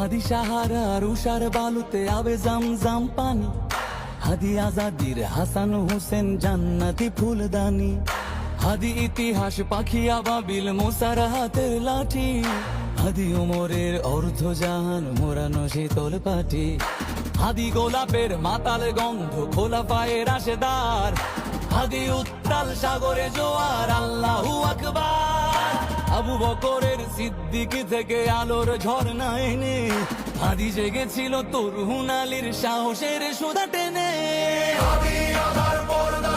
হাদি সাহারার উষার বালুতে আবে জামজাম পানি, হাদি আজাদির হাসান হোসেন জান্নাতি ফুলদানি, হাদি ইতিহাস পাখি আবাবিল মুসার হাতের লাঠি, হাদি ওমরের অর্ধজাহান মোরানো শীতল পাটি, হাদি গোলাপের মাতাল গন্ধ খোলা পায়ের রাশেদার, হাদি উত্তাল সাগরে জোয়ার আল্লাহু আকবার। আবু বকরের সিদ্দিক থেকে আলোর ঝর্ণা এনে হাদি জেগেছিল তরুণ আলীর সাহসের সুধা টেনে। হাদি আধার পর্দা